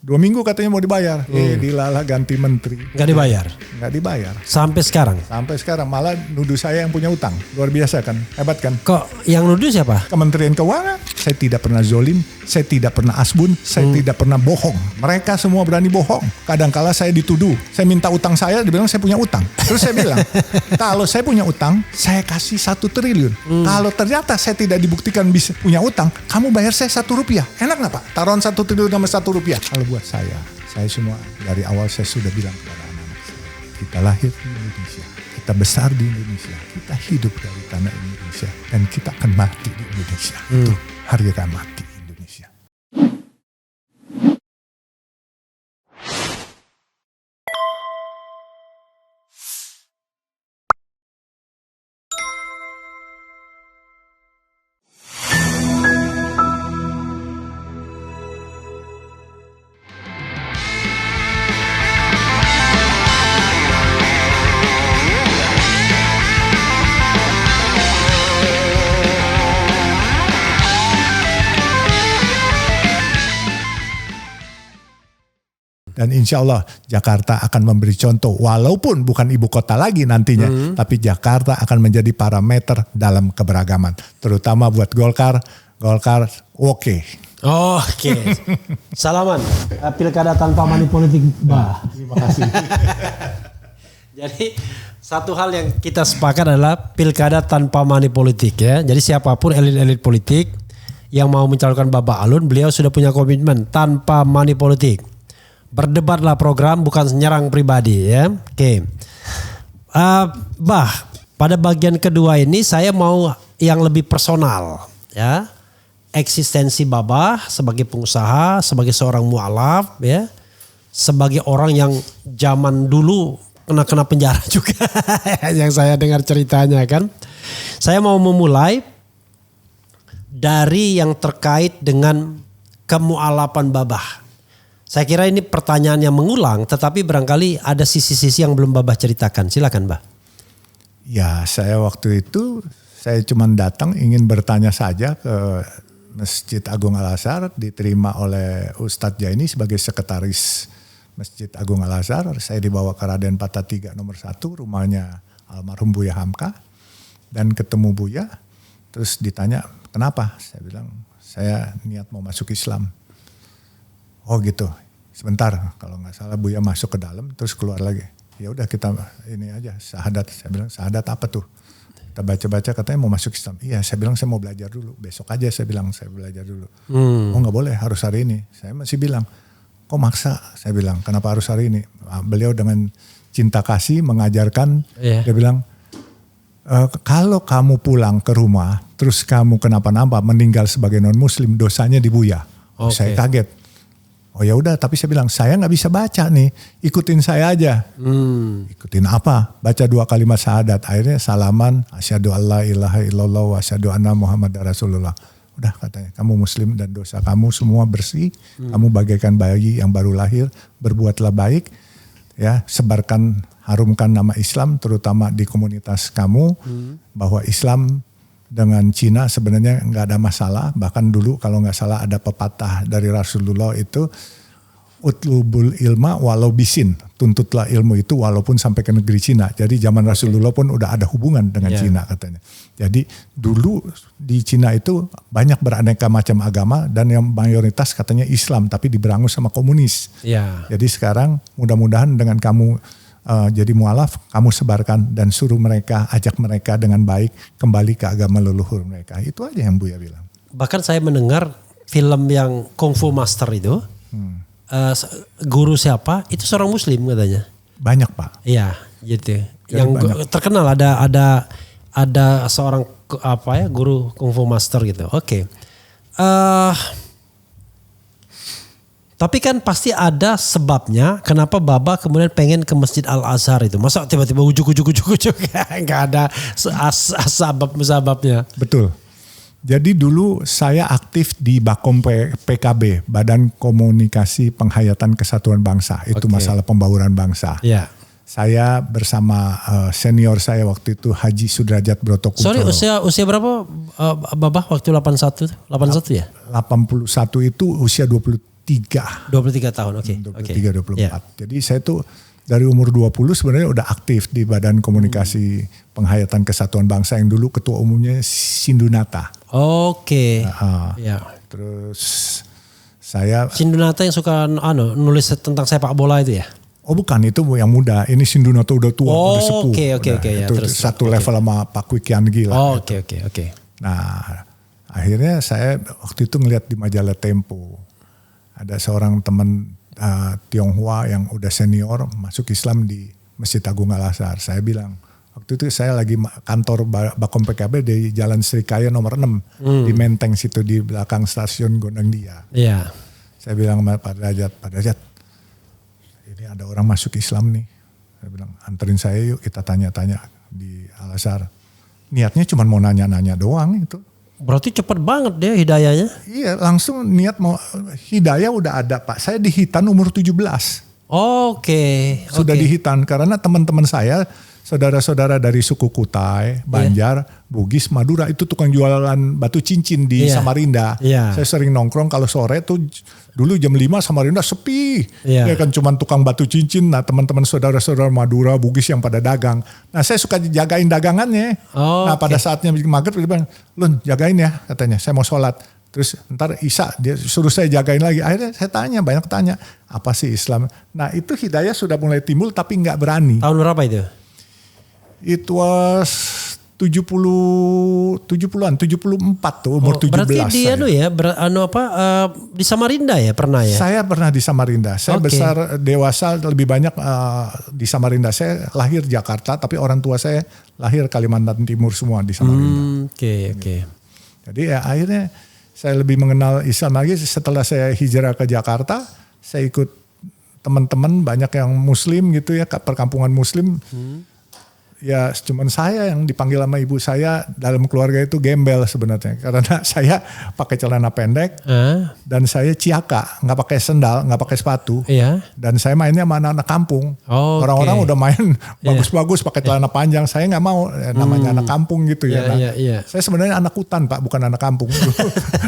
2 minggu katanya mau dibayar. Dilala ganti menteri. Nggak dibayar? Nggak dibayar. Sampai sekarang? Sampai sekarang. Malah nuduh saya yang punya utang. Luar biasa kan? Hebat kan? Kok yang nuduh siapa? Kementerian Keuangan. Saya tidak pernah zolim. Saya tidak pernah asbun. Saya tidak pernah bohong. Mereka semua berani bohong. Kadangkala saya dituduh. Saya minta utang saya, dibilang saya punya utang. Terus saya bilang, kalau saya punya utang, saya kasih 1 triliun. Kalau ternyata saya tidak dibuktikan bisa punya utang, kamu bayar saya 1 rupiah. Enak nggak Pak? Taruhan 1 triliun sama 1 rupiah. Kalau buat saya semua dari awal saya sudah bilang kepada anak-anak saya, kita lahir di Indonesia, kita besar di Indonesia, kita hidup dari tanah Indonesia, dan kita akan mati di Indonesia. Itu harga mati Indonesia. Dan insya Allah Jakarta akan memberi contoh, walaupun bukan ibu kota lagi nantinya, tapi Jakarta akan menjadi parameter dalam keberagaman. Terutama buat Golkar oke. Oke. Salaman, pilkada tanpa money politik, Bah. Terima kasih. Jadi satu hal yang kita sepakat adalah pilkada tanpa money politik ya. Jadi siapapun elit-elit politik yang mau mencalonkan Bapak Alun, beliau sudah punya komitmen tanpa money politik. Berdebatlah program, bukan nyerang pribadi ya. Oke. Bah, pada bagian kedua ini saya mau yang lebih personal ya. Eksistensi Babah sebagai pengusaha, sebagai seorang mualaf ya. Sebagai orang yang zaman dulu kena penjara juga yang saya dengar ceritanya kan. Saya mau memulai dari yang terkait dengan kemualapan Babah. Saya kira ini pertanyaan yang mengulang, tetapi barangkali ada sisi-sisi yang belum Babah ceritakan. Silakan, Bah. Ya, saya waktu itu saya cuma datang ingin bertanya saja ke Masjid Agung Al-Azhar, diterima oleh Ustadz Jaini sebagai sekretaris Masjid Agung Al-Azhar. Saya dibawa ke Raden Patah 3 nomor 1, rumahnya almarhum Buya Hamka, dan ketemu Buya. Terus ditanya, kenapa? Saya bilang, saya niat mau masuk Islam. Oh gitu, sebentar, kalau nggak salah Buya masuk ke dalam terus keluar lagi. Ya udah kita ini aja syahadat. Saya bilang syahadat apa tuh? Kita baca-baca katanya mau masuk Islam. Iya, saya bilang saya mau belajar dulu. Besok aja saya bilang saya belajar dulu. Oh nggak boleh, harus hari ini. Saya masih bilang, kok maksa? Saya bilang kenapa harus hari ini? Beliau dengan cinta kasih mengajarkan. Dia bilang kalau kamu pulang ke rumah terus kamu kenapa-napa meninggal sebagai non Muslim, dosanya di Buya. Saya kaget. Oh ya udah, tapi saya bilang saya nggak bisa baca nih, ikutin saya aja. Ikutin apa? Baca 2 kalimat syahadat. Akhirnya salaman, asyhadu alla ilaha illallah wa asyhadu anna muhammadar rasulullah. Udah katanya, kamu Muslim dan dosa kamu semua bersih. Kamu bagaikan bayi yang baru lahir, berbuatlah baik. Ya, sebarkan, harumkan nama Islam, terutama di komunitas kamu, bahwa Islam dengan Cina sebenarnya nggak ada masalah. Bahkan dulu kalau nggak salah ada pepatah dari Rasulullah itu, utlubul ilma walau bisin, tuntutlah ilmu itu walaupun sampai ke negeri Cina. Jadi zaman Rasulullah pun udah ada hubungan dengan Cina katanya. Jadi dulu di Cina itu banyak beraneka macam agama dan yang mayoritas katanya Islam, tapi diberangus sama komunis. Jadi sekarang mudah-mudahan dengan kamu jadi mualaf, kamu sebarkan dan suruh mereka, ajak mereka dengan baik kembali ke agama leluhur mereka. Itu aja yang Buya bilang. Bahkan saya mendengar film yang Kung Fu Master itu, guru siapa? Itu seorang Muslim katanya. Banyak Pak. Iya, gitu. Jadi yang banyak. terkenal ada seorang guru Kung Fu Master gitu. Oke. Tapi kan pasti ada sebabnya kenapa Babah kemudian pengen ke Masjid Al-Azhar itu. Masa tiba-tiba ujuk-ujuk nggak ada sebabnya. Betul. Jadi dulu saya aktif di Bakom PKB, Badan Komunikasi Penghayatan Kesatuan Bangsa. Itu masalah pembauran bangsa. Ya. Saya bersama senior saya waktu itu Haji Sudrajat Broto Kuncoro. Sorry, usia berapa Babah waktu 81 ya? 81 itu usia 23 23. 23 tahun, oke. 23, 24. Ya. Jadi saya tuh dari umur 20 sebenarnya udah aktif di Badan Komunikasi Penghayatan Kesatuan Bangsa yang dulu ketua umumnya Sindunata. Oke. Ya. Terus saya... Sindunata yang suka nulis tentang sepak bola itu ya? Oh bukan, itu yang muda. Ini Sindunata udah tua, udah sepuh. Oke. Ya, itu terus, satu level sama Pak Kwi Kian Gila. Oke. Nah akhirnya saya waktu itu ngeliat di majalah Tempo. Ada seorang teman Tionghoa yang udah senior masuk Islam di Masjid Agung Al-Azhar. Saya bilang, waktu itu saya lagi kantor Bakom PKB di Jalan Srikaya nomor 6 di Menteng situ di belakang stasiun Gondang Dia. Iya. Saya bilang Pak Derajat, ini ada orang masuk Islam nih. Saya bilang, anterin saya yuk kita tanya-tanya di Al-Azhar. Niatnya cuma mau nanya-nanya doang itu. Berarti cepet banget deh hidayahnya. Iya, langsung niat mau hidayah udah ada Pak. Saya di Hitan umur 17. Oke. Sudah di Hitan karena teman-teman saya, saudara-saudara dari suku Kutai, Banjar, Bugis, Madura itu tukang jualan batu cincin di Samarinda. Iya. Saya sering nongkrong kalau sore tuh dulu jam 5 Samarinda sepi. Iya. Ya kan cuma tukang batu cincin. Nah teman-teman saudara-saudara Madura, Bugis yang pada dagang. Nah saya suka jagain dagangannya. Nah pada saatnya maghrib dia bilang, Lun jagain ya katanya, saya mau sholat. Terus ntar Isya dia suruh saya jagain lagi. Akhirnya saya banyak tanya, apa sih Islam? Nah itu hidayah sudah mulai timbul tapi nggak berani. Tahun berapa itu? It was 70-an, 74 tuh umur 17 berarti dia di Samarinda ya pernah ya? Saya pernah di Samarinda. Saya besar dewasa lebih banyak di Samarinda. Saya lahir Jakarta tapi orang tua saya lahir Kalimantan Timur semua di Samarinda. Oke. Jadi ya akhirnya saya lebih mengenal Islam lagi setelah saya hijrah ke Jakarta. Saya ikut teman-teman banyak yang Muslim gitu ya, perkampungan Muslim. Ya cuman saya yang dipanggil sama ibu saya dalam keluarga itu gembel sebenarnya. Karena saya pakai celana pendek dan saya ciaka, nggak pakai sendal, nggak pakai sepatu. Iya. Dan saya mainnya sama anak-anak kampung. Orang-orang udah main bagus-bagus pakai celana panjang. Saya nggak mau, namanya anak kampung gitu ya. Iya. Saya sebenarnya anak hutan Pak, bukan anak kampung.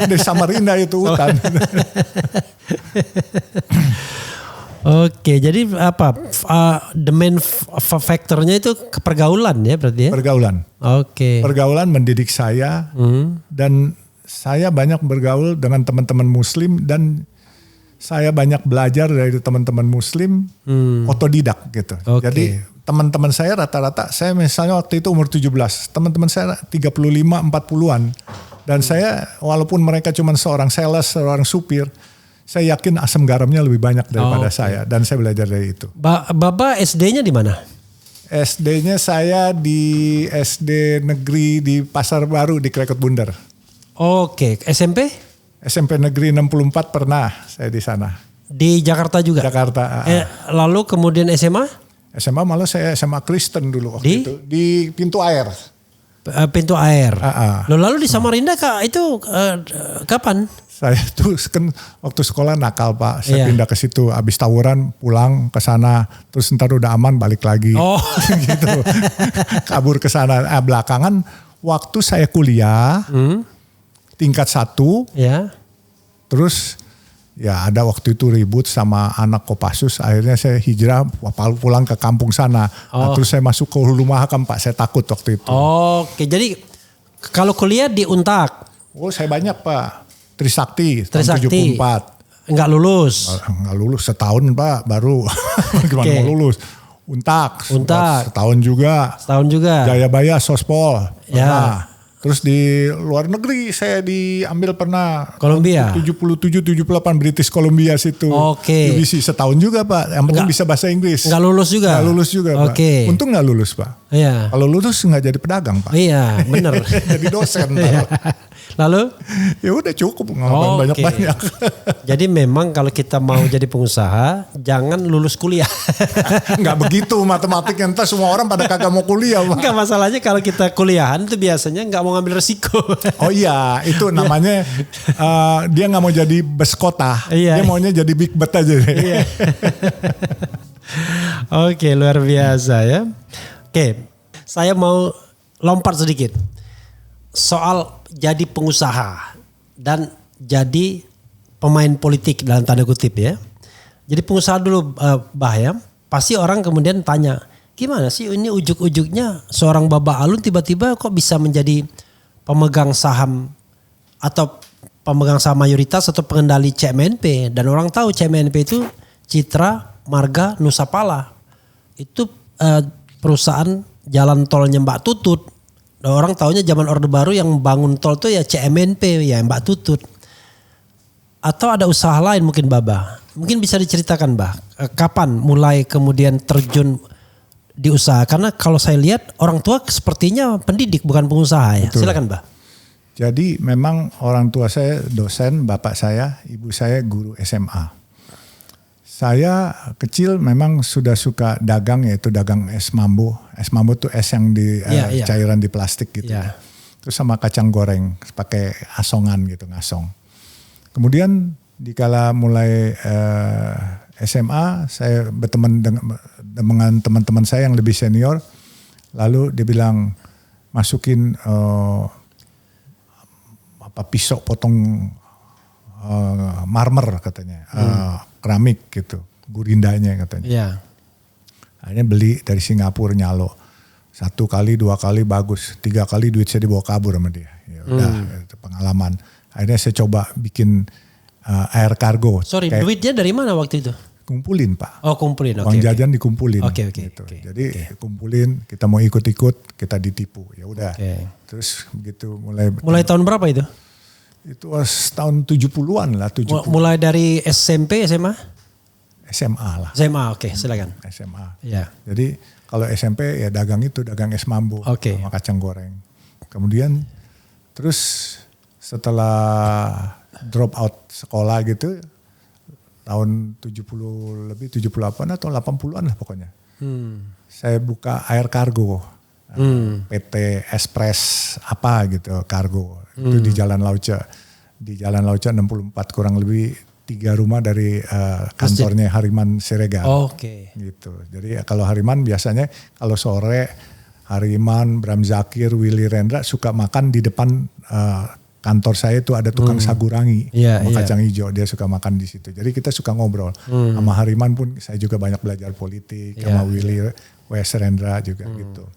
Di Samarinda itu hutan. Oke, jadi apa the main faktornya itu pergaulan ya berarti ya? Pergaulan. Oke. Pergaulan mendidik saya dan saya banyak bergaul dengan teman-teman Muslim dan saya banyak belajar dari teman-teman Muslim otodidak gitu. Jadi teman-teman saya rata-rata, saya misalnya waktu itu umur 17, teman-teman saya 35, 40-an. Dan saya walaupun mereka cuma seorang sales, seorang supir, saya yakin asam garamnya lebih banyak daripada saya dan saya belajar dari itu. Bapak SD-nya di mana? SD-nya saya di SD negeri di Pasar Baru di Krekot Bundar. Oke, SMP? SMP negeri 64 pernah saya di sana. Di Jakarta juga? Jakarta. Lalu kemudian SMA? SMA malah saya SMA Kristen dulu waktu itu di Pintu Air. Pintu Air. Lalu di Samarinda itu kapan? Saya tuh kan waktu sekolah nakal Pak, saya pindah ke situ, habis tawuran pulang ke sana, terus ntar udah aman balik lagi, gitu, kabur ke sana. Belakangan waktu saya kuliah tingkat 1, terus ya ada waktu itu ribut sama anak Kopassus, akhirnya saya hijrah pulang ke kampung sana. Nah, terus saya masuk ke Hulu Mahakam Pak, saya takut waktu itu. Oke, jadi kalau kuliah di Untak? Oh saya banyak Pak. Trisakti tahun 74. Enggak lulus? Enggak lulus setahun Pak baru. Gimana mau lulus? Untak. Setahun juga. Jayabaya Sospol. Ya. Terus di luar negeri saya diambil pernah. Kolombia? 77-78 British Columbia situ. UBC setahun juga Pak. Yang penting bisa bahasa Inggris. Enggak lulus juga? Enggak lulus juga Pak. Untung enggak lulus Pak. Iya. Kalau lulus enggak jadi pedagang Pak. Iya benar. Jadi dosen. Lalu? Ya udah cukup ngapain banyak-banyak. Jadi memang kalau kita mau jadi pengusaha jangan lulus kuliah. Enggak begitu matematik entah semua orang pada kagak mau kuliah. Enggak masalahnya kalau kita kuliahan itu biasanya enggak mau ngambil resiko. Oh iya itu namanya dia enggak mau jadi bes kota. Dia maunya jadi big bet aja. Oke luar biasa ya. Oke saya mau lompat sedikit. Soal jadi pengusaha dan jadi pemain politik dalam tanda kutip ya. Jadi pengusaha dulu Bah ya, pasti orang kemudian tanya, gimana sih ini ujuk-ujuknya seorang Baba Alun tiba-tiba kok bisa menjadi pemegang saham atau pemegang saham mayoritas atau pengendali CMNP. Dan orang tahu CMNP itu Citra Marga Nusapala. Itu perusahaan jalan tolnya Mbak Tutut. Orang taunya zaman Orde Baru yang bangun tol itu ya CMNP ya Mbak Tutut. Atau ada usaha lain mungkin Baba. Mungkin bisa diceritakan Bah, kapan mulai kemudian terjun di usaha? Karena kalau saya lihat orang tua sepertinya pendidik bukan pengusaha ya. Betul. Silakan Bah. Jadi memang orang tua saya dosen, bapak saya, ibu saya guru SMA. Saya kecil memang sudah suka dagang, yaitu dagang es mambo. Es mambo itu es yang di cairan di plastik gitu. Yeah. Terus sama kacang goreng pakai asongan gitu, ngasong. Kemudian dikala mulai SMA, saya berteman dengan teman-teman saya yang lebih senior. Lalu dia bilang masukin pisau potong marmer katanya, keramik gitu, gurindanya katanya. Yeah. Akhirnya beli dari Singapura nyalo. 1 kali, 2 kali bagus, 3 kali duit saya dibawa kabur sama dia. Ya udah, itu pengalaman. Akhirnya saya coba bikin air kargo. Sorry, duitnya dari mana waktu itu? Kumpulin Pak. Oh kumpulin, Uang jajan dikumpulin. Oke. Gitu. Jadi kumpulin, kita mau ikut-ikut, kita ditipu. Ya udah. Terus begitu mulai tahun berapa itu? Itu tahun 70-an lah. 70. Mulai dari SMP, SMA? SMA lah. SMA, oke, silakan. SMA. Ya. Jadi kalau SMP ya dagang es mambo sama kacang goreng. Kemudian terus setelah drop out sekolah gitu, tahun 70 lebih, 78 atau 80-an lah pokoknya. Saya buka air kargo. PT Express apa gitu, kargo. Itu di Jalan Lauca. Di Jalan Lauca 64 kurang lebih 3 rumah dari kantornya Hariman Siregar. Gitu. Jadi kalau Hariman biasanya kalau sore Hariman, Bram Zakir, Willy Rendra suka makan di depan kantor saya itu ada tukang sagurangi sama kacang hijau, dia suka makan di situ. Jadi kita suka ngobrol. Sama Hariman pun saya juga banyak belajar politik, sama Willy W.S. Rendra juga gitu.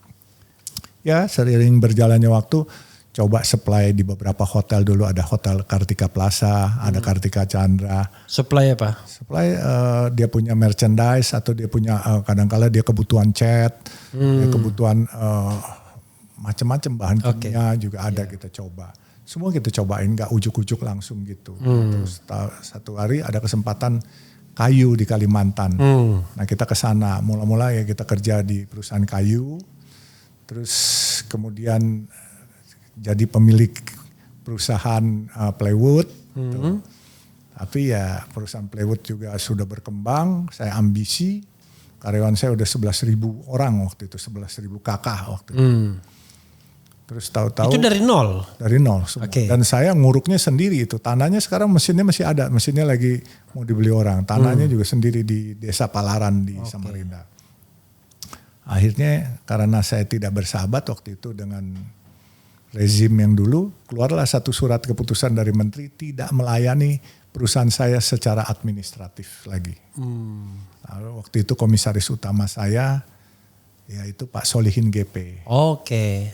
Ya seiring berjalannya waktu, coba supply di beberapa hotel dulu, ada Hotel Kartika Plaza, ada Kartika Chandra. Supply apa? Supply dia punya merchandise atau dia punya kadang-kala dia kebutuhan cat, dia kebutuhan macam-macam bahan kimia juga ada kita coba. Semua kita cobain, gak ujuk-ujuk langsung gitu. Terus satu hari ada kesempatan kayu di Kalimantan. Nah kita ke sana, mula-mula ya kita kerja di perusahaan kayu. Terus kemudian jadi pemilik perusahaan plywood. Tapi ya perusahaan plywood juga sudah berkembang, saya ambisi. Karyawan saya udah 11.000 orang waktu itu, 11.000 kakak waktu itu. Terus tahu-tahu itu dari nol? Dari nol semua. Dan saya nguruknya sendiri itu. Tanahnya sekarang mesinnya masih ada. Mesinnya lagi mau dibeli orang. Tanahnya juga sendiri di Desa Palaran di Samarinda. Akhirnya karena saya tidak bersahabat waktu itu dengan rezim yang dulu, keluarlah satu surat keputusan dari menteri tidak melayani perusahaan saya secara administratif lagi. Lalu waktu itu komisaris utama saya yaitu Pak Solihin GP.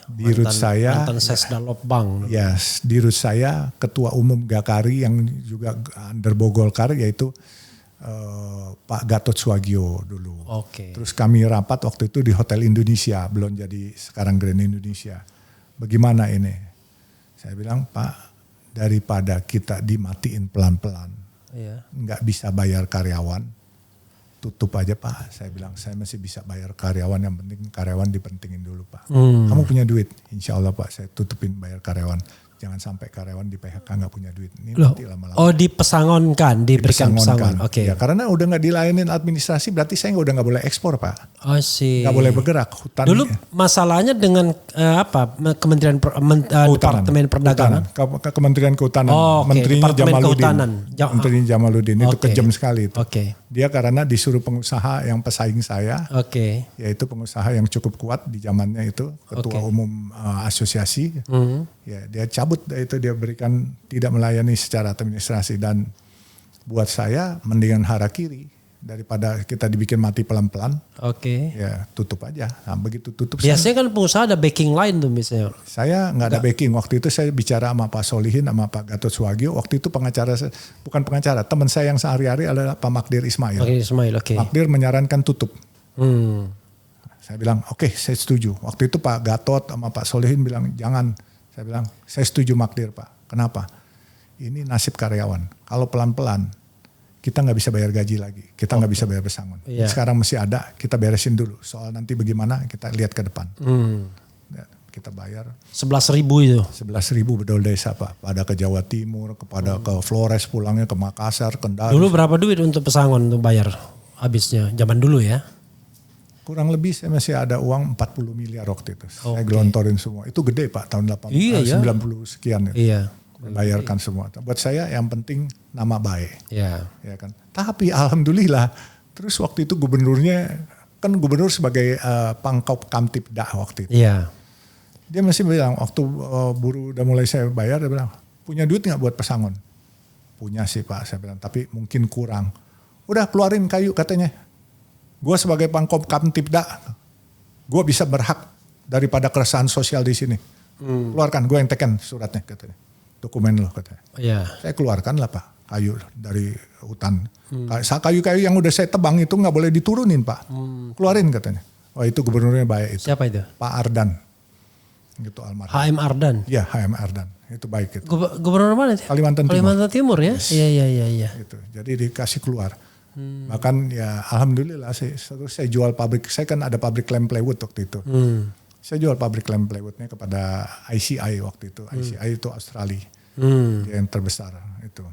Dirut saya, mantan Sesdalop Bank. Yes, dirut saya Ketua Umum Gakari yang juga underbo Golkar yaitu Pak Gatot Suwagyo dulu. Terus kami rapat waktu itu di Hotel Indonesia, belum jadi sekarang Grand Indonesia. Bagaimana ini? Saya bilang, Pak, daripada kita dimatiin pelan-pelan, nggak bisa bayar karyawan, tutup aja Pak. Saya bilang, saya masih bisa bayar karyawan, yang penting karyawan dipentingin dulu Pak. Kamu punya duit? Insya Allah Pak, saya tutupin bayar karyawan. Jangan sampai karyawan di PHK nggak punya duit. Ini nanti lama-lama. Dipesangonkan, diberikan pesangon. Ya, karena udah nggak dilayanin administrasi, berarti saya udah nggak boleh ekspor Pak. Nggak boleh bergerak. Hutan. Dulu masalahnya dengan Kementerian Departemen Perdagangan. Kementerian Kehutanan. Menterinya Jamaludin. Menterinya Jamaludin itu kejam sekali itu. Dia karena disuruh pengusaha yang pesaing saya, yaitu pengusaha yang cukup kuat di zamannya itu, ketua umum asosiasi. Ya, dia cabut itu, dia berikan tidak melayani secara administrasi dan buat saya mendingan harakiri daripada kita dibikin mati pelan-pelan. Oke. Ya tutup aja. Nah, begitu tutup Biasanya kan pengusaha ada backing line tuh misalnya. saya nggak ada backing. Waktu itu saya bicara sama Pak Solihin sama Pak Gatot Suwagyo. Waktu itu pengacara, bukan pengacara, teman saya yang sehari-hari adalah Pak Magdir Ismail. Oke, Ismail, oke. Magdir menyarankan tutup. Hmm. Saya bilang oke, saya setuju. Waktu itu Pak Gatot sama Pak Solihin bilang jangan. Saya bilang saya setuju Magdir Pak. Kenapa? Ini nasib karyawan. Kalau pelan-pelan kita nggak bisa bayar gaji lagi. Kita nggak bisa bayar pesangon. Iya. Sekarang masih ada, kita beresin dulu. Soal nanti bagaimana kita lihat ke depan. Ya, kita bayar 11.000 itu. 11.000 bedol desa Pak. Pada ke Jawa Timur, kepada ke Flores pulangnya ke Makassar, Kendari. Dulu berapa duit untuk pesangon untuk bayar habisnya? Zaman dulu ya. Kurang lebih saya masih ada uang 40 miliar waktu itu. Saya gelontorin semua. Itu gede Pak tahun 90 sekian itu. Iya. Bayarkan semua. Buat saya yang penting nama baik. Iya. Ya kan. Tapi alhamdulillah terus waktu itu gubernurnya kan gubernur sebagai Pangkop Kamtibda waktu itu. Iya. Dia masih bilang waktu buruh udah mulai saya bayar dia bilang punya duit nggak buat pesangon? Punya sih Pak saya bilang tapi mungkin kurang. Udah keluarin kayu katanya. Gue sebagai Pangkop Kamtibda gue bisa berhak daripada keresahan sosial di sini. Keluarkan gue yang teken suratnya katanya. Dokumen lo katanya. Iya. Saya keluarkan lah Pak kayu dari hutan. Kayu-kayu yang udah saya tebang itu nggak boleh diturunin Pak. Keluarin katanya. Wah itu gubernurnya baik itu. Siapa itu? Pak Ardan. Gitu almarhum. HM Ardan. Iya HM Ardan. Itu baik itu. Gubernur mana itu? Kalimantan Timur. Kalimantan Timur ya? Yes. Iya. Gitu. Jadi dikasih keluar. Bahkan ya alhamdulillah terus saya jual pabrik. Saya kan ada pabrik lem plywood waktu itu. Saya jual pabrik lem plywoodnya kepada ICI waktu itu. ICI itu Australia. Dia yang terbesar itu.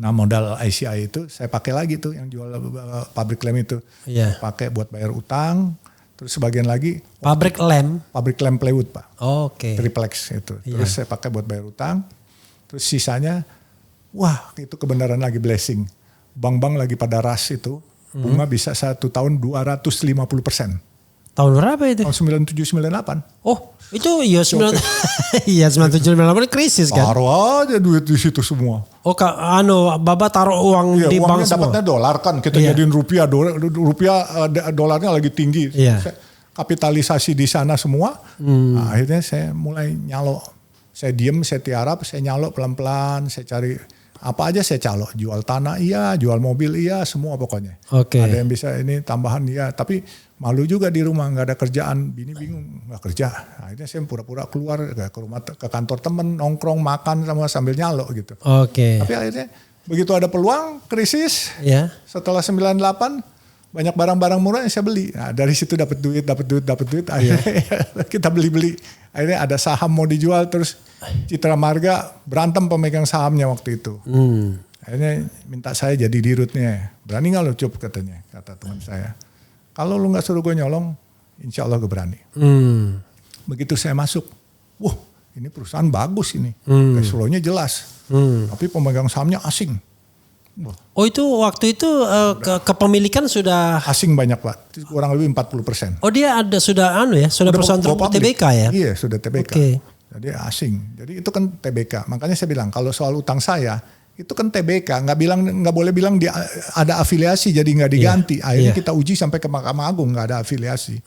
Nah modal ICI itu saya pakai lagi tuh yang jual pabrik lem itu. Iya. Pakai buat bayar utang. Terus sebagian lagi. Pabrik lem? Pabrik lem plywood Pak. Oke. Triplex itu. Terus saya pakai buat bayar utang. Terus sisanya. Wah itu kebenaran lagi blessing. Bank-bank lagi pada ras itu. Bunga bisa 1 tahun 250%. Tahun berapa itu? Tahun 97-98. Oh itu iya 97-98 krisis kan? Taruh aja duit di situ semua. Oh Baba taruh uang di bank semua? Dapatnya dolar kan. Kita jadiin rupiah. Dolarnya lagi tinggi. Iya. Kapitalisasi di sana semua. Nah, akhirnya saya mulai nyalo. Saya diem, saya tiarap, saya nyalo pelan-pelan. Saya cari apa aja saya calo. Jual tanah iya, jual mobil iya, semua pokoknya. Oke. Ada yang bisa ini tambahan iya. Tapi malu juga di rumah nggak ada kerjaan. Bini bingung nggak kerja. Akhirnya saya pura-pura keluar ke rumah ke kantor temen nongkrong makan sama sambil nyalo gitu. Oke. Tapi akhirnya begitu ada peluang krisis. Ya. Setelah 98 banyak barang-barang murah yang saya beli. Nah, dari situ dapat duit. Akhirnya kita beli-beli. Akhirnya ada saham mau dijual terus Citra Marga berantem pemegang sahamnya waktu itu. Akhirnya minta saya jadi dirutnya. Berani nggak lo Cup katanya, kata teman saya. Kalau lu nggak suruh gue nyolong, insya Allah gue berani. Begitu saya masuk, wah ini perusahaan bagus ini. Cash flow-nya jelas. Tapi pemegang sahamnya asing. Oh itu waktu itu kepemilikan sudah asing banyak Pak, kurang lebih 40%. Oh dia sudah perusahaan TBK ya? Iya sudah TBK. Okay. Jadi asing. Jadi itu kan TBK. Makanya saya bilang kalau soal utang saya itu kan TBK. Nggak boleh bilang dia ada afiliasi jadi nggak diganti. Akhirnya kita uji sampai ke Mahkamah Agung nggak ada afiliasi.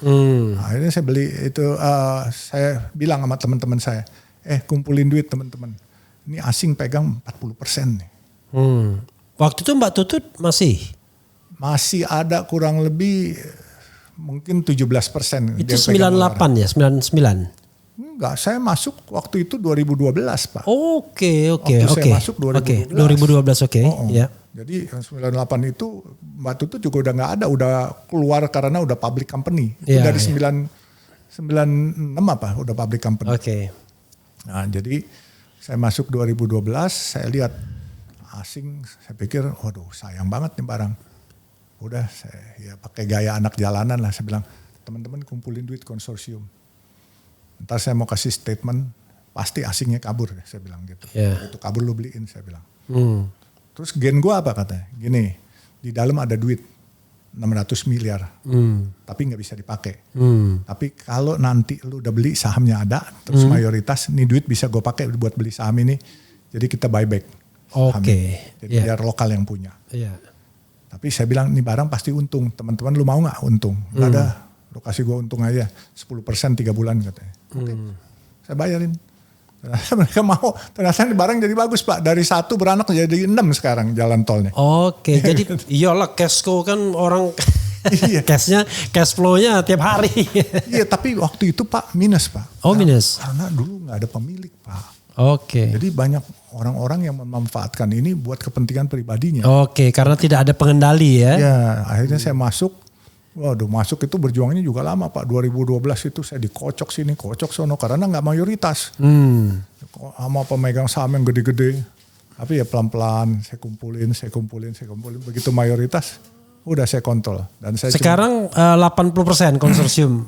Akhirnya saya beli itu. Saya bilang sama teman-teman saya, kumpulin duit teman-teman. Ini asing pegang 40% nih. Waktu itu Mbak Tutut masih ada kurang lebih mungkin 17%. Itu 98 ya, 99. Enggak, saya masuk waktu itu 2012 Pak. Oke. Saya masuk 2012. 2012 oke. Ya. Jadi 98 itu Mbak Tutut juga udah nggak ada, udah keluar karena udah public company. Itu dari 96 udah public company. Oke. Nah jadi saya masuk 2012, saya lihat asing, saya pikir waduh sayang banget nih barang. Udah saya pakai gaya anak jalanan lah, saya bilang teman-teman kumpulin duit konsorsium. Ntar saya mau kasih statement, pasti asingnya kabur, saya bilang gitu. Itu kabur lu beliin, saya bilang. Terus gen gue apa katanya? Gini, di dalam ada duit 600 miliar, tapi nggak bisa dipakai. Tapi kalau nanti lu udah beli sahamnya ada, terus mayoritas, nih duit bisa gue pakai buat beli saham ini, jadi kita buyback. Oke. Jadi biar lokal yang punya. Iya. Tapi saya bilang ini barang pasti untung. Teman-teman lu mau nggak untung? Nggak ada. Lu kasih gue untung aja 10% 3 bulan katanya. Oke. Saya bayarin. Ternyata mereka mau. Ternyata ini barang jadi bagus Pak. Dari 1 beranak jadi 6 sekarang jalan tolnya. Oke. Jadi iyalah cashco kan orang Iya. cash flow-nya tiap hari. Iya tapi waktu itu Pak minus Pak. Oh minus. Karena dulu nggak ada pemilik Pak. Oke. Jadi banyak orang-orang yang memanfaatkan ini buat kepentingan pribadinya. Oke, karena tidak ada pengendali ya. Ya akhirnya saya masuk. Waduh masuk itu berjuangnya juga lama Pak. 2012 itu saya dikocok sini, kocok sono. Karena nggak mayoritas. Sama pemegang saham yang gede-gede. Tapi ya pelan-pelan saya kumpulin. Begitu mayoritas udah saya kontrol. Dan saya Sekarang 80% konsorsium.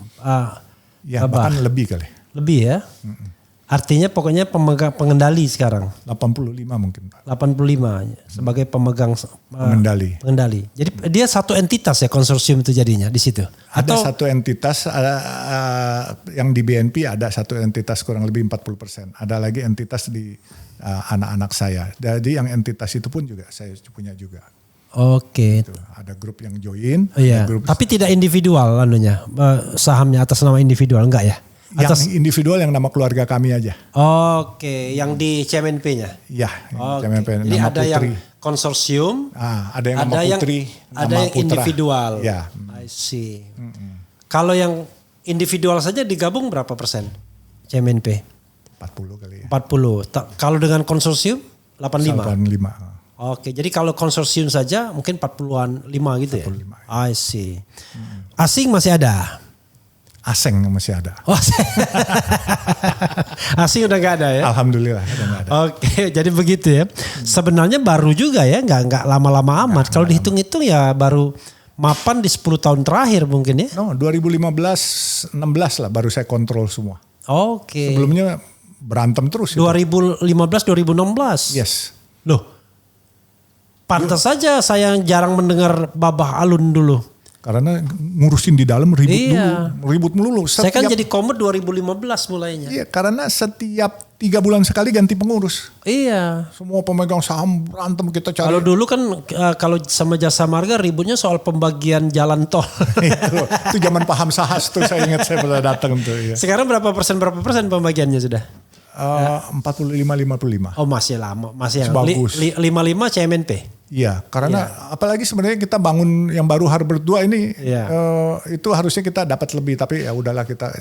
ya bahkan lebih kali. Lebih ya. Artinya pokoknya pemegang pengendali sekarang. 85 mungkin Pak. 85 sebagai pemegang pengendali. Jadi dia satu entitas ya konsorsium itu jadinya di situ. Ada satu entitas yang di BNP ada satu entitas kurang lebih 40%. Ada lagi entitas di anak-anak saya. Jadi yang entitas itu pun juga saya punya juga. Oke. Gitu. Ada grup yang join. Iya. Grup Tapi tidak individual anunya sahamnya atas nama individual enggak ya? Yang individual yang nama keluarga kami aja. Oke, yang di CMNP-nya. Iya, CMNP. Jadi nama ada Putri. yang konsorsium, ada yang nama Putri, ada yang Putra. individual. Ya. I see. Kalau yang individual saja digabung berapa persen? CMNP? 40 kali ya. 40. Kalau dengan konsorsium 85. 85. Oke, jadi kalau konsorsium saja mungkin 40-an 5 gitu 45, ya. I see. Asing masih ada. Asing masih ada. Oh, asing udah gak ada ya? Alhamdulillah udah gak ada. Oke, jadi begitu ya. Sebenarnya baru juga ya, nggak lama-lama amat. Kalau dihitung-hitung ya baru mapan di 10 tahun terakhir mungkin ya. No, 2015-16 lah baru saya kontrol semua. Oke. Sebelumnya berantem terus. 2015-2016. Yes. Loh, pantas saja saya jarang mendengar Babah Alun dulu. Karena ngurusin di dalam ribut melulu. Saya kan jadi komet 2015 mulainya. Iya, karena setiap 3 bulan sekali ganti pengurus. Iya. Semua pemegang saham berantem kita cari. Kalau dulu kan kalau sama Jasa Marga ributnya soal pembagian jalan tol. itu zaman Paham Sahas tuh saya ingat saya pernah datang tuh. Ya. Sekarang berapa persen pembagiannya sudah? 45-55. Oh masih lama, masih yang bagus. 55 CMNP. Iya, karena apalagi sebenarnya kita bangun yang baru Harbor 2 ini itu harusnya kita dapat lebih, tapi ya udahlah kita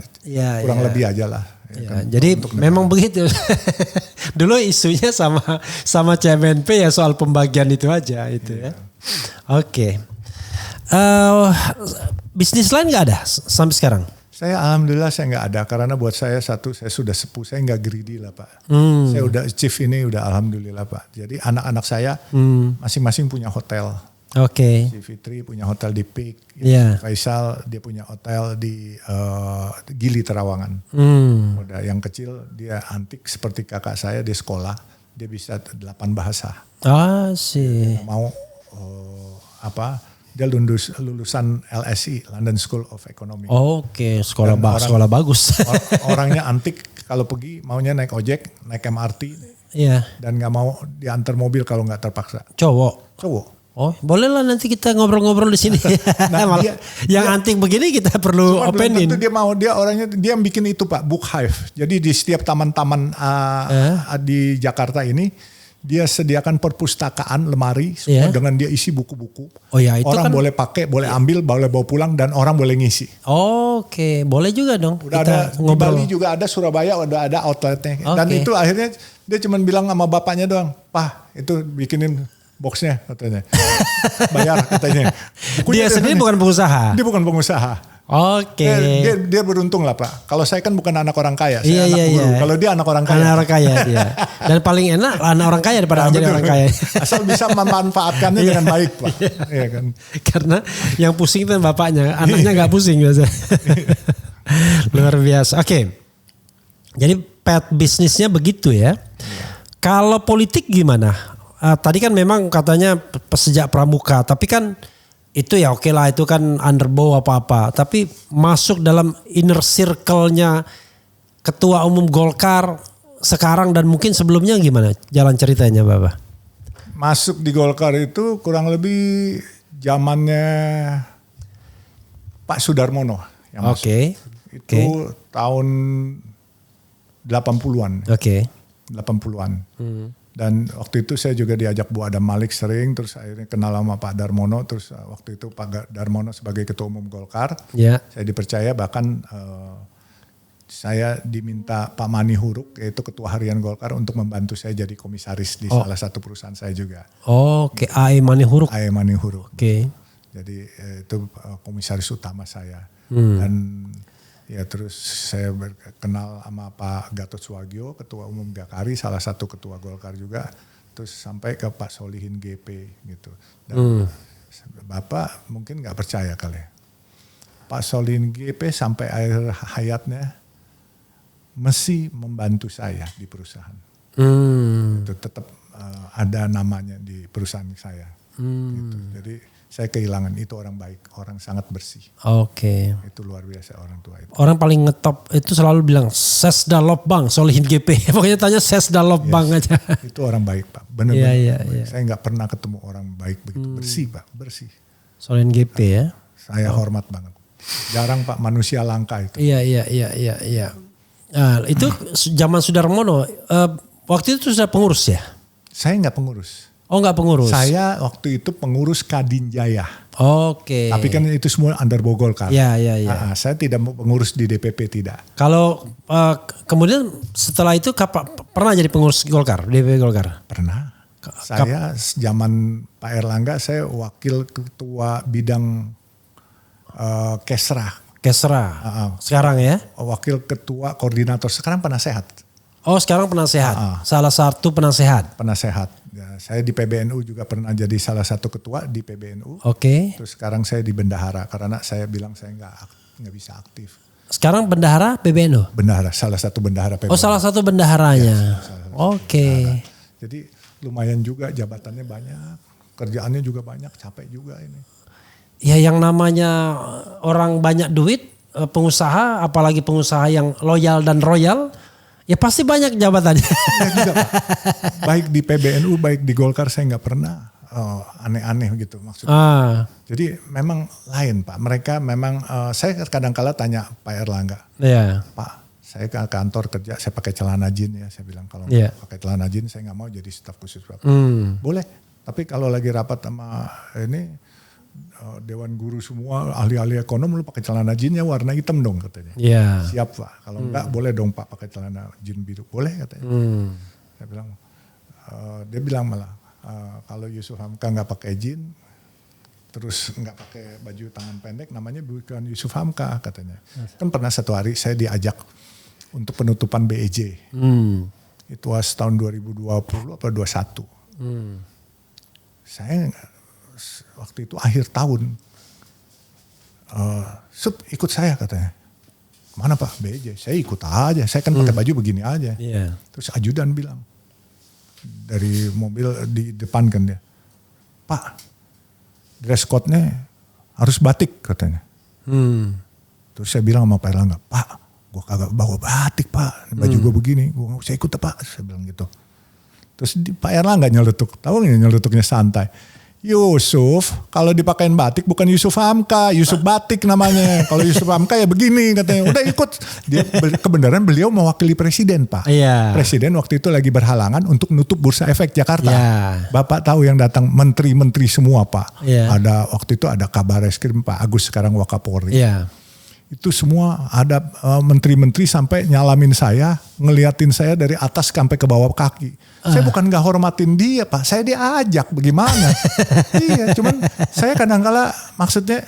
kurang lebih aja lah. Ya, kan? Jadi memang begitu. Dulu isunya sama CMNP ya soal pembagian itu aja itu ya. Oke. Bisnis lain nggak ada sampai sekarang? Saya alhamdulillah saya nggak ada karena buat saya saya sudah sepuh, saya nggak greedy lah Pak. Saya udah achieve ini udah alhamdulillah Pak. Jadi anak-anak saya masing-masing punya hotel. Oke. Si Fitri punya hotel di Peak, Faisal dia punya hotel di Gili Terawangan. Udah yang kecil dia antik seperti kakak saya di sekolah dia bisa 8 bahasa. Ah sih. Mau dia lulusan LSE, London School of Economics. Oke, sekolah bagus. Orangnya antik, kalau pergi maunya naik ojek, naik MRT. Iya. Dan gak mau diantar mobil kalau gak terpaksa. Cowok. Oh, boleh lah nanti kita ngobrol-ngobrol di sini. Yang antik begini kita perlu openin. Dia orangnya dia yang bikin itu Pak, book hive. Jadi di setiap taman-taman di Jakarta ini dia sediakan perpustakaan lemari dengan dia isi buku-buku. Oh ya, itu orang kan boleh pakai, boleh ambil, boleh bawa pulang dan orang boleh ngisi. Oke, boleh juga dong. Udah ada di Bali juga ada, Surabaya udah ada outletnya. Dan itu akhirnya dia cuma bilang sama bapaknya doang, "Pak, itu bikinin boxnya," katanya. Bayar katanya. Dia sendiri bukan pengusaha. Dia bukan pengusaha. Oke. Dia beruntung lah Pak. Kalau saya kan bukan anak orang kaya, saya anak guru. Iya. Kalau dia anak orang kaya. Anak orang kaya dia. Dan paling enak anak orang kaya daripada jadi orang kaya. Asal bisa memanfaatkannya dengan baik Pak. Iya kan. Karena yang pusing itu bapaknya, anaknya nggak pusing biasa. Luar biasa. Oke. Jadi pet bisnisnya begitu ya. Kalau politik gimana? Tadi kan memang katanya sejak pramuka, tapi kan itu ya oke lah, itu kan underbow apa-apa. Tapi masuk dalam inner circle-nya ketua umum Golkar sekarang dan mungkin sebelumnya gimana jalan ceritanya Bapak? masuk di Golkar itu kurang lebih zamannya Pak Sudarmono yang masuk. Itu tahun 80-an. 80-an. Dan waktu itu saya juga diajak Bu Adam Malik sering, terus akhirnya kenal sama Pak Darmono, terus waktu itu Pak Darmono sebagai Ketua Umum Golkar, saya dipercaya, bahkan saya diminta Pak Mani Huruk, yaitu Ketua Harian Golkar, untuk membantu saya jadi komisaris di salah satu perusahaan saya juga. AE Mani Huruk. AE Mani Huruk. Jadi itu komisaris utama saya. Dan ya terus saya kenal sama Pak Gatot Suwagyo, Ketua Umum Gakari, salah satu ketua Golkar juga. Terus sampai ke Pak Solihin GP gitu. Dan Bapak mungkin nggak percaya kali. Pak Solihin GP sampai akhir hayatnya masih membantu saya di perusahaan. Itu tetap ada namanya di perusahaan saya. Gitu. Jadi saya kehilangan itu orang baik, orang sangat bersih. Itu luar biasa orang tua itu. Orang paling ngetop itu selalu bilang Sesda Lopbang, Solihin GP. Pokoknya tanya Sesda Lopbang aja. Itu orang baik Pak, benar-benar. Saya nggak pernah ketemu orang baik begitu, bersih Pak, bersih. Solihin GP ya. Saya hormat banget. Jarang Pak, manusia langka itu. Iya. Nah, itu zaman Sudarmono, waktu itu sudah pengurus ya? Saya nggak pengurus. Nggak pengurus. Saya waktu itu pengurus Kadin Jaya. Tapi kan itu semua under Golkar. Iya. Saya tidak mau pengurus di DPP, tidak. Kalau kemudian setelah itu pernah jadi pengurus Golkar, DPP Golkar? Pernah. Saya zaman Pak Erlangga, saya wakil ketua bidang Kesra. Sekarang ya? Wakil ketua koordinator, sekarang penasehat. Sekarang penasehat. Salah satu penasehat. Ya, saya di PBNU juga pernah jadi salah satu ketua di PBNU. Terus sekarang saya di bendahara karena saya bilang saya nggak bisa aktif. Sekarang bendahara PBNU? Bendahara, salah satu bendahara PBNU. Salah satu bendaharanya. Bendahara. Jadi lumayan juga, jabatannya banyak, kerjaannya juga banyak, capek juga ini. Ya yang namanya orang banyak duit, pengusaha, apalagi pengusaha yang loyal dan royal, ya pasti banyak jabatannya. Ya juga Pak. Baik di PBNU, baik di Golkar saya nggak pernah aneh-aneh gitu maksudnya. Jadi memang lain Pak. Mereka memang, saya kadang-kala tanya Pak Erlangga. Pak, saya ke kantor kerja, saya pakai celana jin ya. Saya bilang kalau nggak pakai celana jin saya nggak mau jadi staf khusus Bapak. Boleh, tapi kalau lagi rapat sama ini Dewan Guru semua, ahli-ahli ekonom, lu pakai celana jin ya warna hitam dong katanya. Siap Pak, kalau enggak boleh dong Pak pakai celana jin biru, boleh katanya. Saya bilang, dia bilang malah kalau Yusuf Hamka nggak pakai jin, terus nggak pakai baju tangan pendek, namanya bukan Yusuf Hamka katanya. Kan pernah satu hari saya diajak untuk penutupan BEJ. Itu tahun 2020 atau 2021. Saya waktu itu akhir tahun, ikut saya katanya. Mana Pak BJ? Saya ikut aja, saya kan pakai baju begini aja. Terus ajudan bilang, dari mobil di depan kan dia, Pak dress code-nya harus batik katanya. Terus saya bilang sama Pak Erlangga, Pak gue kagak bawa batik Pak, baju gue begini, gue gak usah ikut Pak, saya bilang gitu. Terus Pak Erlangga nyeletuk, tahu gak nyeletuknya santai. Yusuf, kalau dipakein batik bukan Yusuf Hamka, Yusuf Batik namanya. Kalau Yusuf Hamka ya begini katanya. Udah ikut. Dia kebenaran beliau mewakili presiden Pak. Presiden waktu itu lagi berhalangan untuk nutup Bursa Efek Jakarta. Bapak tahu yang datang menteri-menteri semua Pak. Ada waktu itu ada Kabar Eskrim Pak Agus sekarang Wakapolri. Itu semua ada menteri-menteri sampai nyalamin saya, ngeliatin saya dari atas sampai ke bawah kaki. Saya bukan gak hormatin dia Pak, saya diajak bagaimana. Iya, cuman saya kadang-kala maksudnya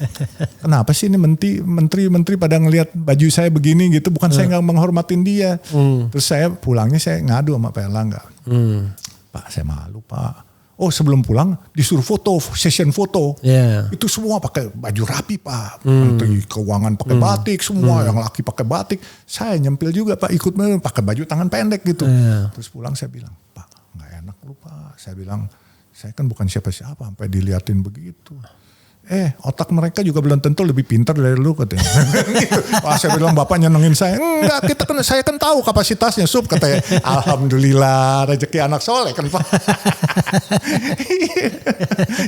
kenapa sih ini menteri-menteri pada ngelihat baju saya begini gitu, bukan saya gak menghormatin dia. Terus saya pulangnya saya ngadu sama Pak Erlangga. Pak saya malu Pak. Oh sebelum pulang disuruh foto, session foto. Itu semua pakai baju rapi Pak. Menteri Keuangan pakai batik semua, yang laki pakai batik. Saya nyempil juga Pak, ikut pakai baju tangan pendek gitu. Terus pulang saya bilang, Pak gak enak lu Pak. Saya bilang, saya kan bukan siapa-siapa sampai diliatin begitu. otak mereka juga belum tentu lebih pintar dari lu katanya. Gitu. Wah, saya bilang bapak nyenengin saya. Enggak, saya kan tahu kapasitasnya Sup katanya. Alhamdulillah rezeki anak soleh kan Pak.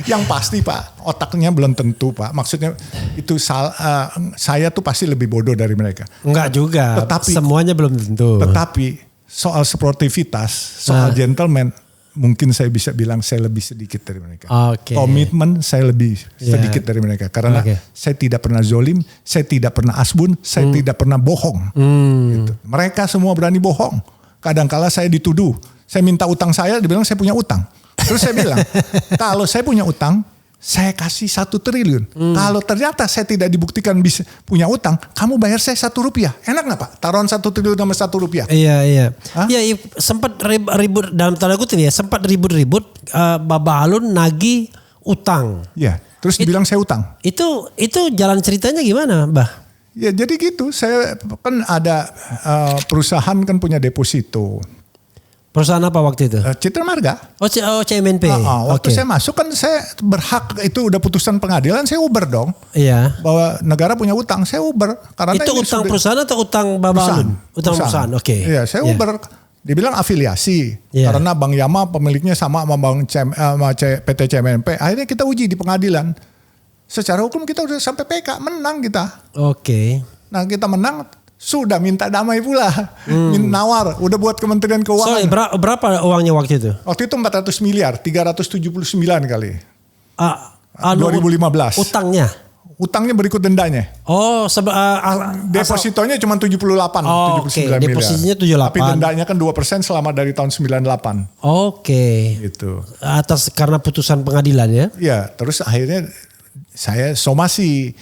Yang pasti Pak, otaknya belum tentu Pak. Maksudnya itu saya tuh pasti lebih bodoh dari mereka. Enggak juga, semuanya belum tentu. Tetapi soal sportivitas, soal gentleman, mungkin saya bisa bilang saya lebih sedikit dari mereka. Komitmen saya lebih sedikit dari mereka. Karena saya tidak pernah zolim, saya tidak pernah asbun, saya tidak pernah bohong. Gitu. Mereka semua berani bohong. Kadang-kala saya dituduh. Saya minta utang saya, dibilang saya punya utang. Terus saya bilang, kalau saya punya utang, saya kasih 1 triliun. Kalau ternyata saya tidak dibuktikan bisa punya utang, kamu bayar saya 1 rupiah. Enak gak Pak? Taruhan 1 triliun sama 1 rupiah. Iya. Iya, sempat ribut dalam tanda kutip ya. Sempat ribut-ribut Baba Alun nagih utang. Iya. Terus dibilang saya utang. Itu jalan ceritanya gimana, Bah? Ya jadi gitu. Saya kan ada perusahaan kan punya deposito. Perusahaan apa waktu itu? Citra Marga. CMNP. Waktu saya masuk kan saya berhak, itu udah putusan pengadilan, saya uber dong. Iya. Bahwa negara punya utang, saya uber. Karena itu utang perusahaan atau utang Baba Alun? Utang perusahaan, oke. Iya, saya uber. Dibilang afiliasi. Karena Bank Yama pemiliknya sama PT CMNP. Akhirnya kita uji di pengadilan. Secara hukum kita udah sampai PK, menang kita. Oke. Nah kita menang. Sudah minta damai pula, nawar, udah buat Kementerian Keuangan. Sorry, berapa uangnya waktu itu? Waktu itu 400 miliar, 379 kali. 2015. Utangnya berikut dendanya. Depositonya cuma 78, 79 miliar. Depositonya 78. Tapi dendanya kan 2% selama dari tahun 98. Gitu. Atas karena putusan pengadilan ya? Iya, terus akhirnya saya somasi,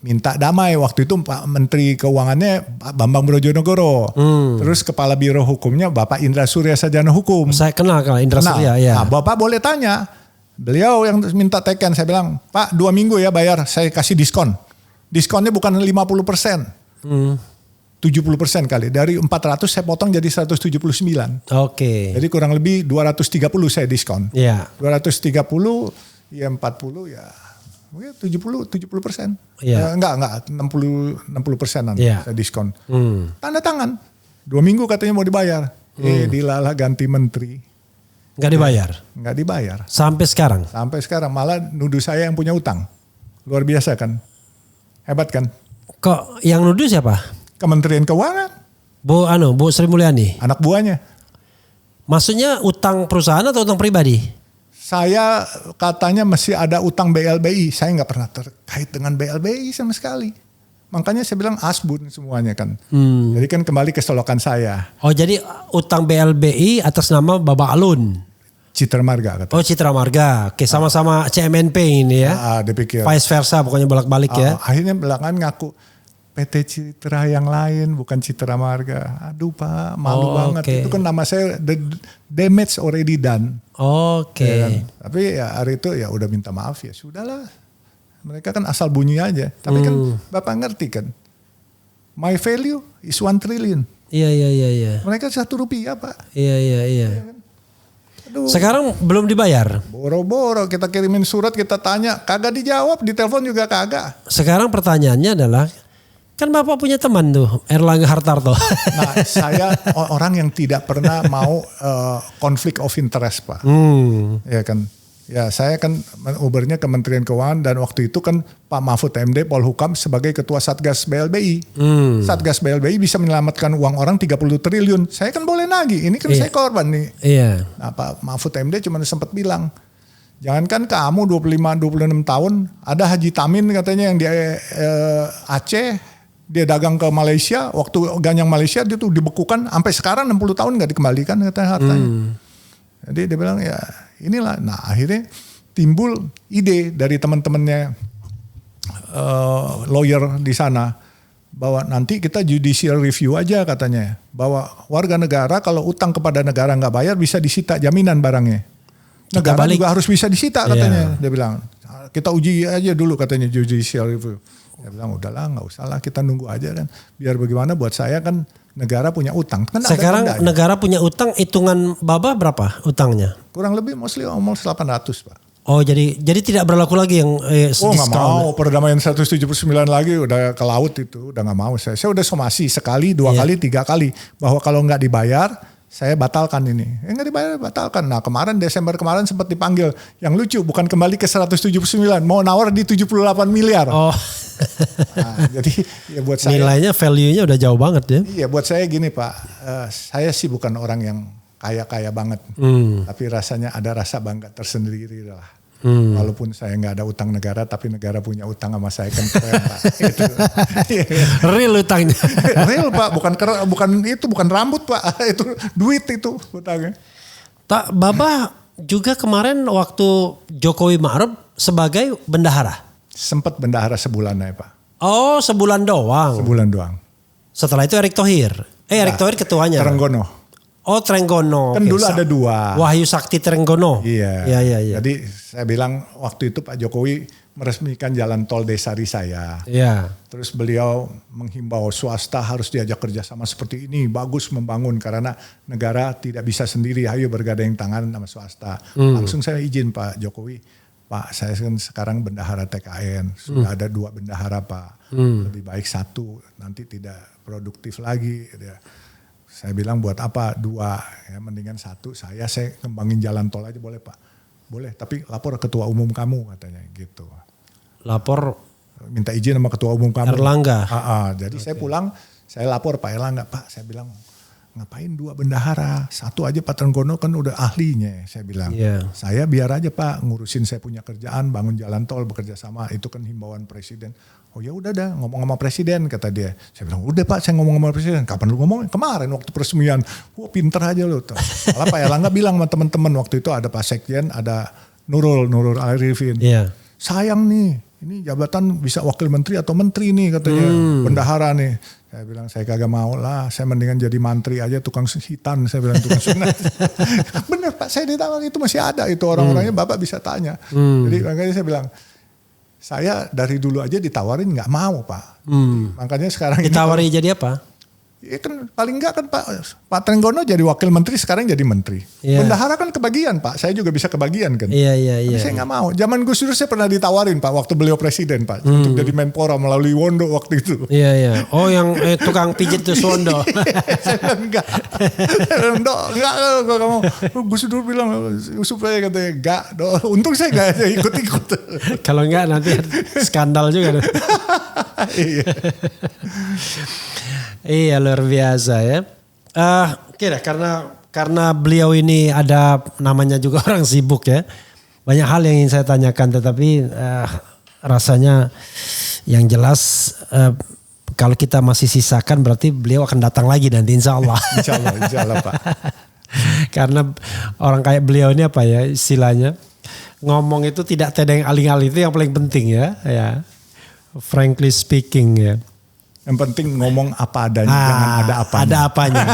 minta damai. Waktu itu Pak Menteri Keuangannya Pak Bambang Brojonegoro. Terus Kepala Biro Hukumnya Bapak Indra Surya Sarjana Hukum. Saya kenal Indra Surya. Ya. Nah, Bapak boleh tanya. Beliau yang minta teken. Saya bilang, Pak 2 minggu ya bayar, saya kasih diskon. Diskonnya bukan 50%. 70% kali. Dari 400 saya potong jadi 179. Jadi kurang lebih 230 saya diskon. 230 ya 40 ya. Mungkin 70%. Enggak 60%-an saya diskon. Tanda tangan. 2 minggu katanya mau dibayar. Dilalah ganti menteri. Enggak dibayar? Enggak dibayar. Sampai sekarang? Sampai sekarang. Malah nuduh saya yang punya utang. Luar biasa kan. Hebat kan. Kok yang nuduh siapa? Kementerian Keuangan. Bu Sri Mulyani? Anak buahnya. Maksudnya utang perusahaan atau utang pribadi? Saya katanya masih ada utang BLBI. Saya nggak pernah terkait dengan BLBI sama sekali. Makanya saya bilang asbun semuanya kan. Jadi kan kembali ke solokan saya. Jadi utang BLBI atas nama Baba Alun. Citra Marga katanya. Citra Marga. Oke, sama-sama CMNP ini ya. Dipikir. Vice versa pokoknya bolak-balik ya. Akhirnya belakangan ngaku PT Citra yang lain bukan Citra Marga. Aduh Pak, malu banget. Itu kan nama saya, the damage already done. Ya kan? Tapi ya hari itu ya udah minta maaf ya sudahlah. Mereka kan asal bunyi aja. Tapi kan Bapak ngerti kan. My value is 1 trillion. Iya. Mereka 1 rupiah Pak. Iya. Aduh. Sekarang belum dibayar? Boro-boro kita kirimin surat, kita tanya. Kagak dijawab, di telepon juga kagak. Sekarang pertanyaannya adalah, kan Bapak punya teman tuh, Erlangga Hartarto. Nah, saya orang yang tidak pernah mau konflik of interest Pak. Ya kan. Ya saya kan ubernya Kementerian Keuangan dan waktu itu kan Pak Mahfud MD Polhukam sebagai Ketua Satgas BLBI. Satgas BLBI bisa menyelamatkan uang orang 30 triliun. Saya kan boleh nagih, ini kan saya korban nih. Nah Pak Mahfud MD cuma sempat bilang, jangankan kamu 25-26 tahun, ada Haji Tamin katanya yang di Aceh. Dia dagang ke Malaysia, waktu ganyang Malaysia dia tuh dibekukan sampai sekarang 60 tahun nggak dikembalikan katanya hartanya. Jadi dia bilang ya inilah. Nah akhirnya timbul ide dari teman-temannya lawyer di sana bahwa nanti kita judicial review aja katanya, bahwa warga negara kalau utang kepada negara nggak bayar bisa disita jaminan barangnya. Negara juga harus bisa disita katanya. Dia bilang kita uji aja dulu katanya judicial review. Dia bilang udahlah nggak usah lah, kita nunggu aja kan. Biar bagaimana buat saya kan negara punya utang. Kan sekarang negara punya utang, hitungan Baba berapa utangnya? Kurang lebih mostly almost 800 Pak. Oh jadi tidak berlaku lagi yang Oh nggak mau, perdamaian 179 lagi udah ke laut itu, udah nggak mau saya. Saya udah somasi sekali, 2 kali, 3 kali bahwa kalau nggak dibayar saya batalkan ini. Nggak dibayar batalkan. Nah kemarin Desember kemarin sempat dipanggil. Yang lucu bukan kembali ke 179, mau nawar di 78 miliar. Oh. Nah, jadi ya buat saya. Nilainya value-nya udah jauh banget ya. Iya buat saya gini Pak, saya sih bukan orang yang kaya banget. Tapi rasanya ada rasa bangga tersendiri lah. Walaupun saya nggak ada utang negara, tapi negara punya utang sama saya kan keren Pak. Itu. Real utangnya. Real Pak, bukan rambut Pak, itu duit itu utangnya. Tak, Bapak juga kemarin waktu Jokowi Ma'ruf sebagai bendahara. Sempat bendahara sebulan ya Pak. Oh sebulan doang. Sebulan doang. Setelah itu Erick Thohir. Erick Thohir ketuanya. Trenggono. Oh Trenggono. Kan dulu ada 2. Wahyu Sakti Trenggono. Iya. Iya. Jadi saya bilang waktu itu Pak Jokowi meresmikan jalan tol Desari saya. Iya. Terus beliau menghimbau swasta harus diajak kerjasama seperti ini. Bagus membangun karena negara tidak bisa sendiri. Ayo bergandeng tangan sama swasta. Langsung saya izin Pak Jokowi. Pak saya kan sekarang bendahara TKN. Sudah ada 2 bendahara Pak. Lebih baik 1. Nanti tidak produktif lagi. Saya bilang buat apa 2, ya mendingan 1 saya kembangin jalan tol aja boleh Pak. Boleh tapi lapor ketua umum kamu katanya gitu. Lapor. Minta izin sama ketua umum kamu. Erlangga. Jadi saya pulang saya lapor Pak Erlangga. Pak saya bilang ngapain 2 bendahara. 1 aja Pak Trenggono kan udah ahlinya saya bilang. Yeah. Saya biar aja Pak ngurusin saya punya kerjaan bangun jalan tol bekerja sama. Itu kan himbauan presiden. Oh ya udah dah ngomong sama presiden kata dia. Saya bilang udah Pak saya ngomong sama presiden. Kapan lu ngomong? Kemarin waktu peresmian. Wah pinter aja lu. Malah Pak Erlangga bilang sama teman-teman waktu itu ada Pak Sekjen, ada Nurul Arifin. Iya. Sayang nih ini jabatan bisa wakil menteri atau menteri nih katanya. Bendahara nih. Saya bilang saya kagak mau lah. Saya mendingan jadi mantri aja tukang hitan. Saya bilang tukang sunat. Bener Pak saya ditawar itu masih ada itu orang-orangnya Bapak bisa tanya. Jadi makanya saya bilang. Saya dari dulu aja ditawarin nggak mau Pak. Makanya sekarang ditawari jadi apa? Ya kan paling enggak kan Pak Trenggono jadi wakil menteri sekarang jadi menteri. Yeah. Bendahara kan kebagian Pak. Saya juga bisa kebagian kan. Iya. Tapi saya nggak mau. Zaman Gus Dur saya pernah ditawarin Pak waktu beliau presiden Pak untuk jadi Menpora melalui Wondo waktu itu. Iya. Oh yang tukang pijit tuh Wondo. Saya bilang enggak. Enggak kamu. Gus Dur bilang supaya katanya enggak. Untung saya enggak ikut-ikut. Kalau enggak nanti skandal juga. Iya. Iya luar biasa ya. Kira karena beliau ini ada namanya juga orang sibuk ya. Banyak hal yang ingin saya tanyakan tetapi rasanya yang jelas kalau kita masih sisakan berarti beliau akan datang lagi nanti insya Allah. Insya Allah Pak. Karena orang kayak beliau ini apa ya istilahnya ngomong itu tidak tedeng aling-aling itu yang paling penting ya. Frankly speaking ya. Yang penting ngomong apa adanya, jangan ada apanya. Ada apanya.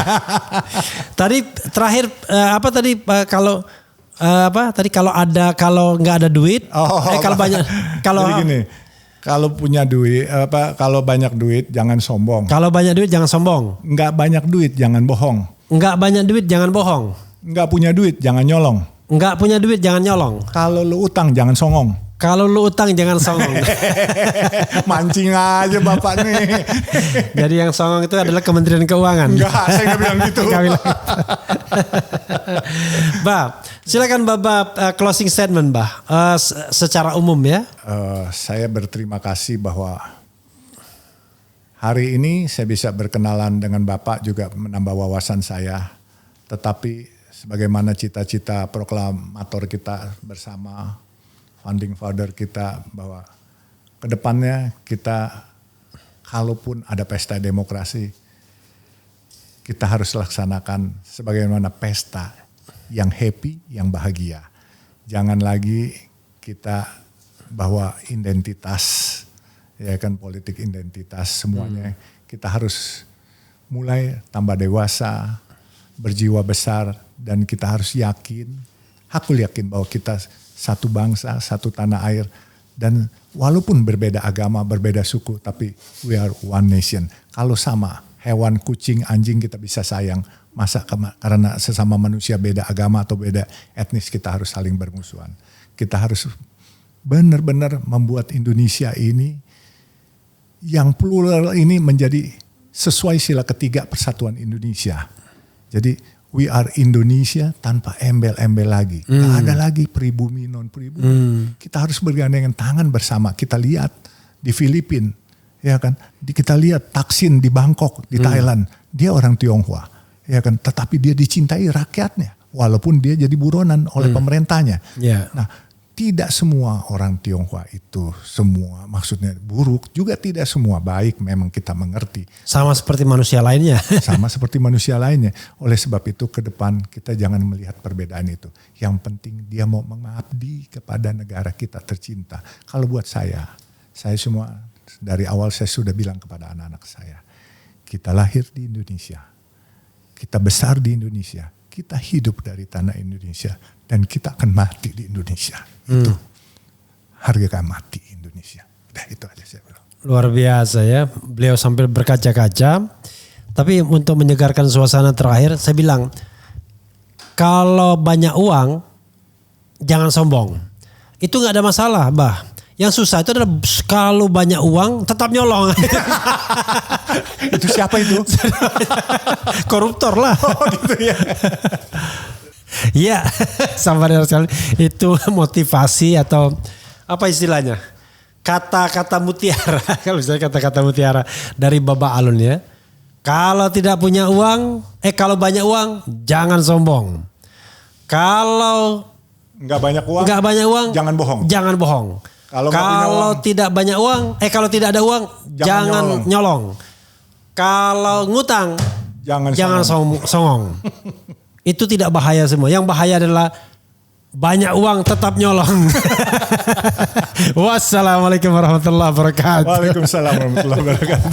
Tadi terakhir kalau nggak ada duit, kalau banyak Jadi gini, kalau punya duit kalau banyak duit jangan sombong. Kalau banyak duit jangan sombong. Nggak banyak duit jangan bohong. Nggak banyak duit jangan bohong. Nggak punya duit jangan nyolong. Nggak punya duit jangan nyolong. Kalau lu utang jangan songong. Kalau lu utang jangan songong. Mancing aja Bapak nih. Jadi yang songong itu adalah Kementerian Keuangan. Enggak, saya nggak bilang gitu. Bah, silakan Bapak closing statement secara umum ya. Saya berterima kasih bahwa hari ini saya bisa berkenalan dengan Bapak juga menambah wawasan saya. Tetapi sebagaimana cita-cita proklamator kita bersama, founding father kita bahwa kedepannya kita kalaupun ada pesta demokrasi kita harus laksanakan sebagaimana pesta yang happy, yang bahagia. Jangan lagi kita bahwa identitas ya kan politik identitas semuanya kita harus mulai tambah dewasa, berjiwa besar dan kita harus yakin, aku yakin bahwa kita satu bangsa, satu tanah air. Dan walaupun berbeda agama, berbeda suku, tapi we are one nation. Kalau sama, hewan, kucing, anjing kita bisa sayang. Masa karena sesama manusia beda agama atau beda etnis kita harus saling bermusuhan. Kita harus benar-benar membuat Indonesia ini yang plural ini menjadi sesuai sila ketiga Persatuan Indonesia. Jadi we are Indonesia tanpa embel-embel lagi. Gak ada lagi pribumi non pribumi. Kita harus bergandengan tangan bersama. Kita lihat di Filipina, ya kan? Kita lihat Thaksin di Bangkok, di Thailand. Dia orang Tionghoa, ya kan? Tetapi dia dicintai rakyatnya, walaupun dia jadi buronan oleh pemerintahnya. Yeah. Nah, tidak semua orang Tionghoa itu semua maksudnya buruk, juga tidak semua baik, memang kita mengerti. Sama seperti manusia lainnya. Sama seperti manusia lainnya. Oleh sebab itu ke depan kita jangan melihat perbedaan itu. Yang penting dia mau mengabdi kepada negara kita tercinta. Kalau buat saya semua dari awal saya sudah bilang kepada anak-anak saya, kita lahir di Indonesia, kita besar di Indonesia, kita hidup dari tanah Indonesia, dan kita akan mati di Indonesia. Itu harga mati Indonesia. Udah itu aja saya bilang. Luar biasa ya, beliau sambil berkaca-kaca. Tapi untuk menyegarkan suasana terakhir, saya bilang, kalau banyak uang, jangan sombong. Itu gak ada masalah, Bah. Yang susah itu adalah kalau banyak uang tetap nyolong. Itu siapa itu? Koruptor lah. Oh gitu ya. Iya, sama dengan sekali. Itu motivasi atau apa istilahnya? Kata-kata mutiara. Kalau misalnya kata-kata mutiara dari Bapak Alun ya. Kalau tidak punya uang, kalau banyak uang, jangan sombong. Kalau nggak banyak uang, jangan bohong. Jangan bohong. Kalau tidak banyak uang, kalau tidak ada uang, jangan nyolong. Kalau ngutang, jangan songong. Itu tidak bahaya semua. Yang bahaya adalah banyak uang tetap nyolong. Wassalamualaikum warahmatullahi wabarakatuh. Waalaikumsalam warahmatullahi wabarakatuh.